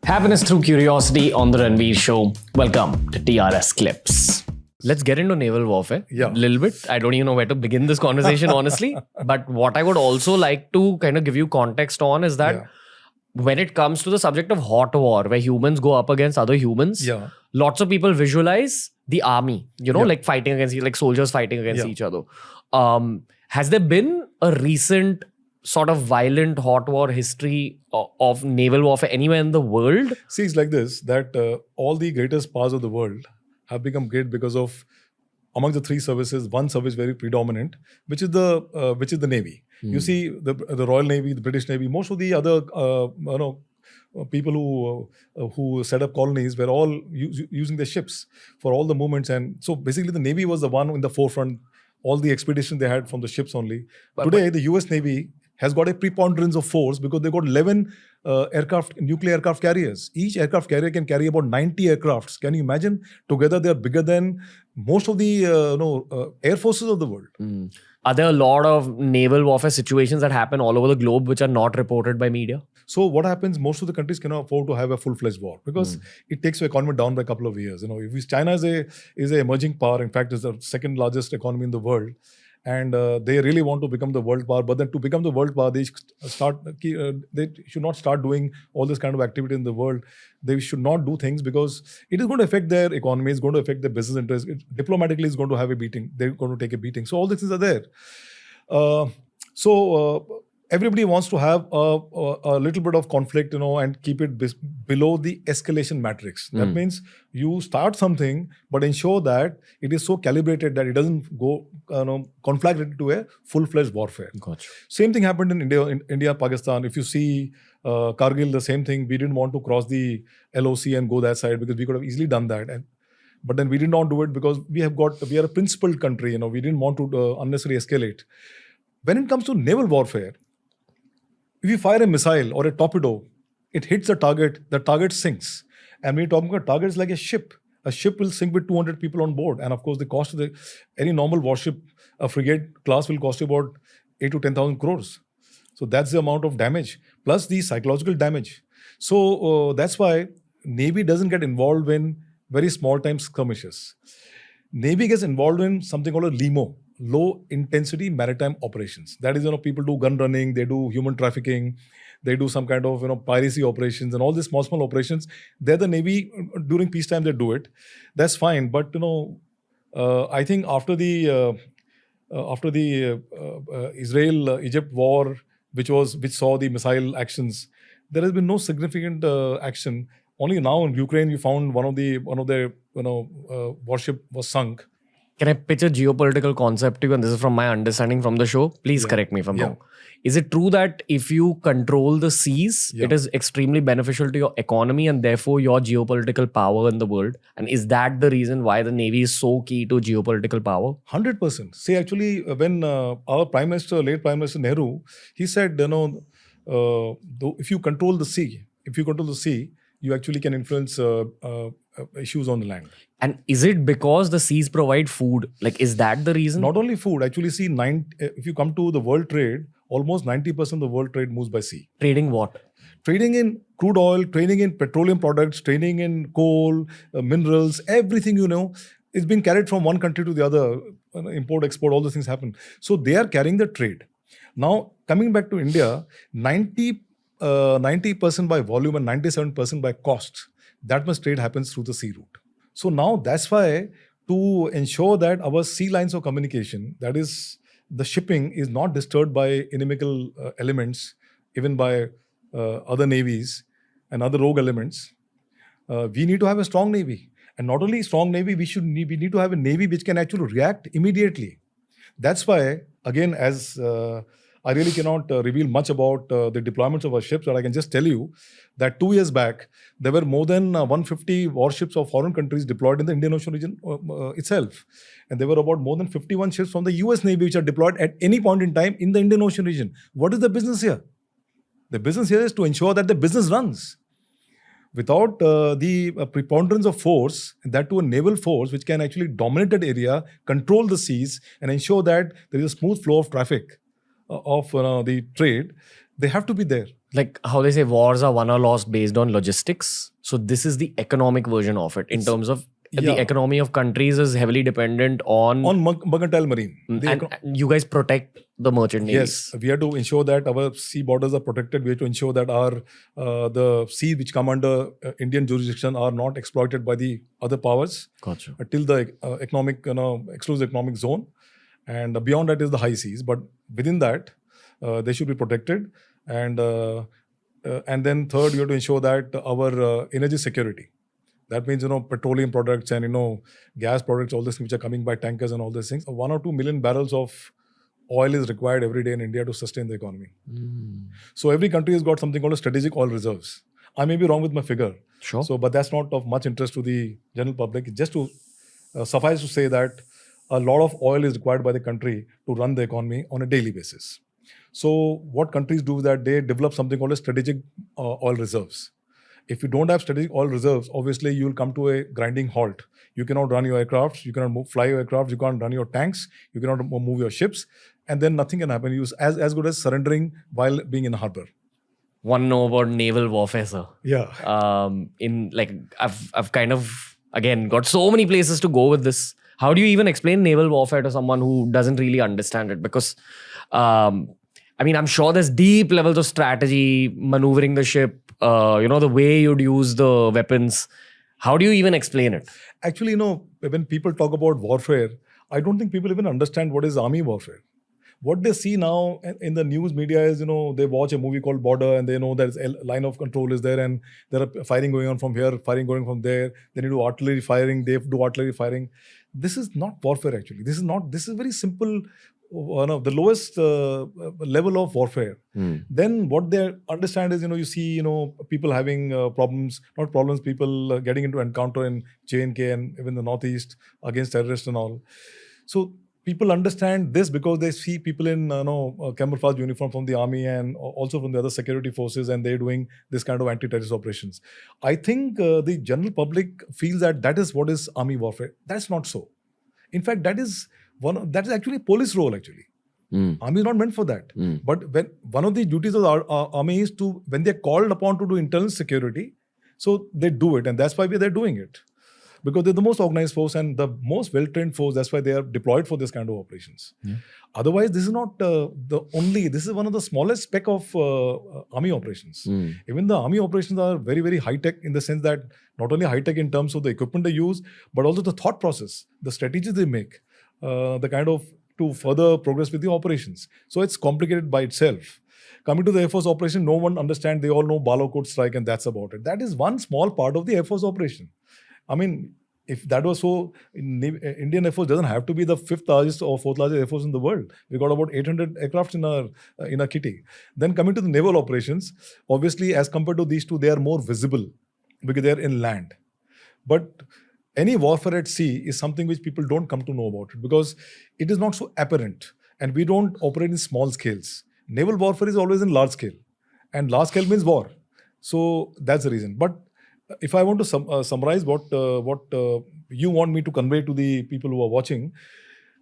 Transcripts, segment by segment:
Happiness through curiosity on the Ranveer Show. Welcome to TRS Clips. Let's get into naval warfare a little bit. I don't even know where to begin this conversation, honestly. But what I would also like to kind of give you context on is that when it comes to the subject of hot war, where humans go up against other humans, lots of people visualize the army, like fighting against, like soldiers fighting against each other. Has there been a recent sort of violent hot war history of naval warfare anywhere in the world? See, it's like this, that all the greatest powers of the world have become great because of, among the three services, one service very predominant, which is the Navy. You see, the Royal Navy, the British Navy, most of the other people who set up colonies were all using their ships for all the movements, and so basically the Navy was the one in the forefront. All the expeditions they had from the ships only. Today, the US Navy has got a preponderance of force because they've got 11 nuclear aircraft carriers. Each aircraft carrier can carry about 90 aircrafts. Can you imagine? Together, they are bigger than most of the air forces of the world. Are there a lot of naval warfare situations that happen all over the globe which are not reported by media? So what happens, most of the countries cannot afford to have a full-fledged war because it takes your economy down by a couple of years. If China is a emerging power, in fact, is the second largest economy in the world, and they really want to become the world power. But then to become the world power, they should not start doing all this kind of activity in the world. They should not do things because it is going to affect their economy, it's going to affect their business interests. Diplomatically, it's going to have a beating. They're going to take a beating. So all these things are there. Everybody wants to have a little bit of conflict, and keep it below the escalation matrix. That means you start something, but ensure that it is so calibrated that it doesn't go, conflict into a full-fledged warfare. Gotcha. Same thing happened in India, Pakistan. If you see Kargil, the same thing. We didn't want to cross the LOC and go that side because we could have easily done that. But then we did not do it because we are a principled country. We didn't want to unnecessarily escalate. When it comes to naval warfare, if you fire a missile or a torpedo, it hits the target sinks. And when you're talking about targets like a ship will sink with 200 people on board. And of course, the cost of any normal warship, a frigate class will cost you about 8 to 10,000 crores. So that's the amount of damage, plus the psychological damage. So that's why Navy doesn't get involved in very small time skirmishes. Navy gets involved in something called a LIMO, low intensity maritime operations. That is, people do gun running, they do human trafficking, they do some kind of, piracy operations and all these small operations. They're the Navy, during peacetime they do it. That's fine. But, I think after the Israel-Egypt war, which saw the missile actions, there has been no significant action. Only now in Ukraine, you found one of their warship was sunk. Can I pitch a geopolitical concept to you? And this is from my understanding from the show. Please correct me if I'm wrong. Is it true that if you control the seas, it is extremely beneficial to your economy and therefore your geopolitical power in the world? And is that the reason why the Navy is so key to geopolitical power? 100%. See, actually, when our late Prime Minister Nehru, he said, if you control the sea, you actually can influence issues on the land. And is it because the seas provide food? Like, is that the reason? Not only food. Actually, see, if you come to the world trade, almost 90% of the world trade moves by sea. Trading what? Trading in crude oil, trading in petroleum products, trading in coal, minerals, everything, is being carried from one country to the other. Import, export, all those things happen. So they are carrying the trade. Now, coming back to India, 90% by volume and 97% by cost. That much trade happens through the sea route. So now that's why, to ensure that our sea lines of communication, that is, the shipping is not disturbed by inimical elements, even by other navies and other rogue elements, we need to have a strong navy. And not only strong navy, we need to have a navy which can actually react immediately. That's why, again, as I really cannot reveal much about the deployments of our ships, but I can just tell you that 2 years back, there were more than 150 warships of foreign countries deployed in the Indian Ocean region itself. And there were about more than 51 ships from the US Navy which are deployed at any point in time in the Indian Ocean region. What is the business here? The business here is to ensure that the business runs. Without the preponderance of force, that to a naval force which can actually dominate that area, control the seas, and ensure that there is a smooth flow of traffic of the trade, they have to be there. like how they say wars are won or lost based on logistics. So this is the economic version of it in terms of the economy of countries is heavily dependent on mercantile marine. And you guys protect the merchant navies. Yes, we have to ensure that our sea borders are protected. We have to ensure that our the sea which come under Indian jurisdiction are not exploited by the other powers. Gotcha. Till the economic, exclusive economic zone, and beyond that is the high seas. But within that, they should be protected. And then third, you have to ensure that our energy security. That means, petroleum products and, gas products, all these things which are coming by tankers and all these things. 1 or 2 million barrels of oil is required every day in India to sustain the economy. So every country has got something called a strategic oil reserves. I may be wrong with my figure. Sure. But that's not of much interest to the general public. Just to suffice to say that a lot of oil is required by the country to run the economy on a daily basis. So what countries do is that they develop something called a strategic oil reserves. If you don't have strategic oil reserves, obviously you will come to a grinding halt. You cannot run your aircrafts, you cannot fly your aircrafts, you can't run your tanks, you cannot move your ships, and then nothing can happen. You as good as surrendering while being in a harbor. One know about naval warfare, sir. Yeah. I've kind of again got so many places to go with this. How do you even explain naval warfare to someone who doesn't really understand it? Because I'm sure there's deep levels of strategy, maneuvering the ship, the way you'd use the weapons. How do you even explain it? Actually, when people talk about warfare, I don't think people even understand what is army warfare. What they see now in the news media is, they watch a movie called Border and they know there's a line of control is there and there are fighting going on from here, fighting going from there. They need to do artillery firing, they do artillery firing. This is not warfare actually. This is very simple, one of the lowest level of warfare. Then what they understand is, you see, people having people getting into encounter in J&K and even the Northeast against terrorists and all. So people understand this because they see people in camouflage uniform from the army and also from the other security forces, and they're doing this kind of anti-terrorist operations. I think the general public feels that is what is army warfare. That's not so. In fact, that is actually police role actually. Army is not meant for that. But when one of the duties of our army is to, when they're called upon to do internal security, so they do it, and that's why they're doing it. Because they're the most organized force and the most well-trained force. That's why they are deployed for this kind of operations. Otherwise, this is not this is one of the smallest speck of army operations. Even the army operations are very, very high-tech in the sense that not only high-tech in terms of the equipment they use, but also the thought process, the strategies they make, the kind of to further progress with the operations. So it's complicated by itself. Coming to the Air Force operation, no one understands. They all know Balakot strike and that's about it. That is one small part of the Air Force operation. If that was so, Indian Air Force doesn't have to be the 5th largest or 4th largest Air Force in the world. We got about 800 aircrafts in our kitty. Then coming to the naval operations, obviously as compared to these two, they are more visible because they are in land. But any warfare at sea is something which people don't come to know about it because it is not so apparent and we don't operate in small scales. Naval warfare is always in large scale, and large scale means war. So that's the reason. But if I want to summarize what you want me to convey to the people who are watching,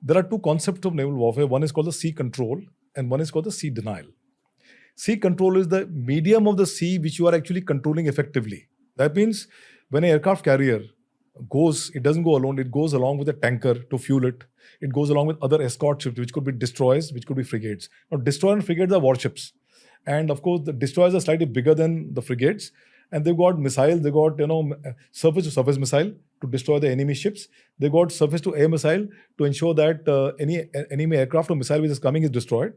there are two concepts of naval warfare. One is called the sea control and one is called the sea denial. Sea control is the medium of the sea which you are actually controlling effectively. That means when an aircraft carrier goes, it doesn't go alone, it goes along with a tanker to fuel it. It goes along with other escort ships, which could be destroyers, which could be frigates. Now, destroyer and frigates are warships. And of course, the destroyers are slightly bigger than the frigates. And they've got missiles, they got surface-to-surface missile to destroy the enemy ships. They got surface-to-air missile to ensure that any enemy aircraft or missile which is coming is destroyed.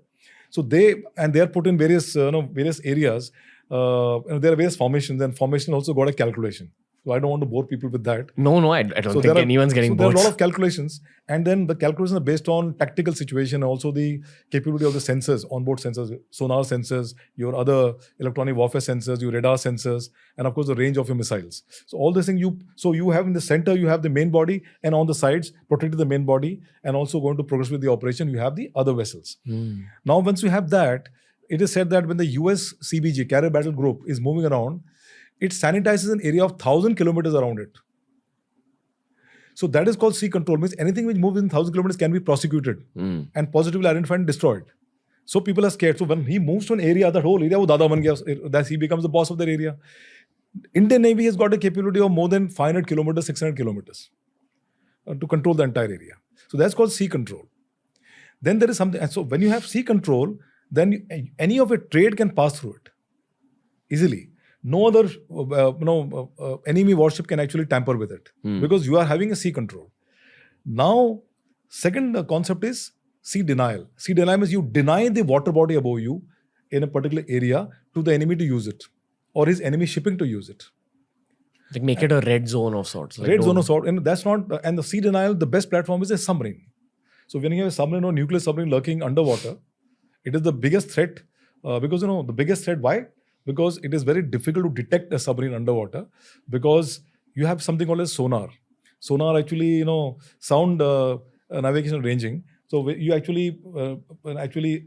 So they are put in various areas. There are various formations, and formation also got a calculation. So I don't want to bore people with that. No, I don't think anyone's getting bored. There are a lot of calculations, and then the calculations are based on tactical situation, and also the capability of the sensors, onboard sensors, sonar sensors, your other electronic warfare sensors, your radar sensors, and of course the range of your missiles. So all these things you have in the center, you have the main body, and on the sides, protected the main body, and also going to progress with the operation, you have the other vessels. Now, once you have that, it is said that when the US CBG, Carrier Battle Group, is moving around, it sanitizes an area of 1,000 kilometers around it. So that is called sea control. Means anything which moves in 1,000 kilometers can be prosecuted and positively identified and destroyed. So people are scared. So when he moves to an area, that whole area, wo dada ban gaya, that he becomes the boss of that area. Indian Navy has got a capability of more than 500 kilometers, 600 kilometers to control the entire area. So that's called sea control. Then there is something. And so when you have sea control, then any of a trade can pass through it easily. No other enemy warship can actually tamper with it because you are having a sea control. Now, second concept is sea denial. Sea denial means you deny the water body above you in a particular area to the enemy to use it, or his enemy shipping to use it. Like make it a red zone of sorts. Like red zone of sorts. And that's not. And the sea denial, the best platform is a submarine. So when you have a submarine or nuclear submarine lurking underwater, it is the biggest threat because the biggest threat. Why? Because it is very difficult to detect a submarine underwater because you have something called as sonar. Sonar actually, sound navigation ranging. So you actually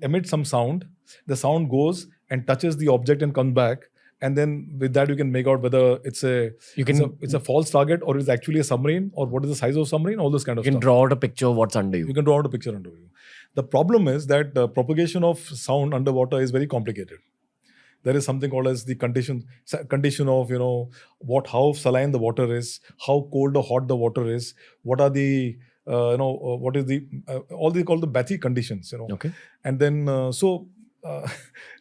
emit some sound. The sound goes and touches the object and comes back. And then with that, you can make out whether it's a false target or it's actually a submarine or what is the size of submarine, all this kind of stuff. You can draw out a picture of what's under you. You can draw out a picture under you. The problem is that propagation of sound underwater is very complicated. There is something called as the condition of how saline the water is, how cold or hot the water is, what are the what is the all these called the Bathy conditions. Okay. And then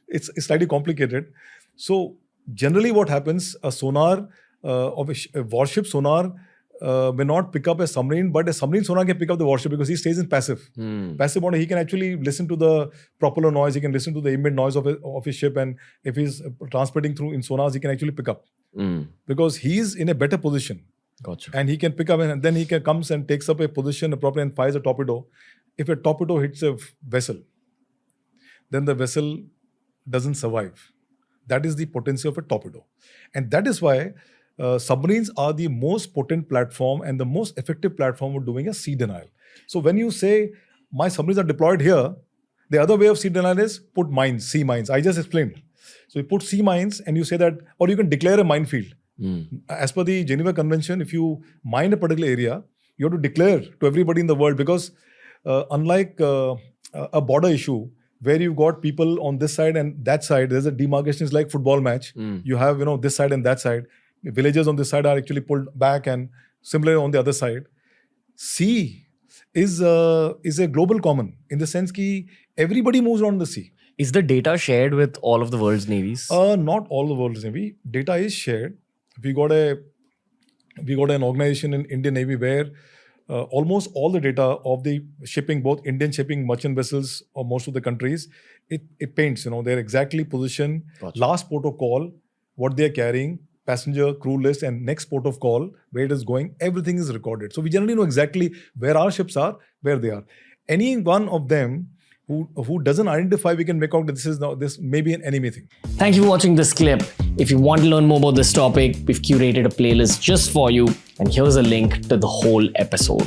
it's slightly complicated. So generally, what happens? A sonar of a warship sonar may not pick up a submarine, but a submarine sonar can pick up the warship because he stays in passive. Passive mode, he can actually listen to the propeller noise, he can listen to the ambient noise of his ship, and if he's transmitting through in sonars, he can actually pick up because he's in a better position. Gotcha. And he can pick up, and then he comes and takes up a position appropriate and fires a torpedo. If a torpedo hits a vessel, then the vessel doesn't survive. That is the potency of a torpedo, and that is why. Submarines are the most potent platform and the most effective platform for doing a sea denial. So when you say, my submarines are deployed here, the other way of sea denial is put mines, sea mines. I just explained. So you put sea mines and you say that, or you can declare a minefield. As per the Geneva Convention, if you mine a particular area, you have to declare to everybody in the world because unlike a border issue, where you've got people on this side and that side, there's a demarcation, it's like football match. You have, this side and that side. Villages on this side are actually pulled back and similar on the other side. Sea is a global common in the sense that everybody moves around the sea. Is the data shared with all of the world's navies? Not all the world's navy. Data is shared. We got an organization in Indian Navy where almost all the data of the shipping, both Indian shipping, merchant vessels, or most of the countries, it paints. They're exactly positioned, Gotcha. Last port of call, what they're carrying, passenger, crew list, and next port of call, where it is going, everything is recorded. So we generally know exactly where our ships are, where they are. Any one of them who doesn't identify, we can make out that this may be an enemy thing. Thank you for watching this clip. If you want to learn more about this topic, we've curated a playlist just for you, and here's a link to the whole episode.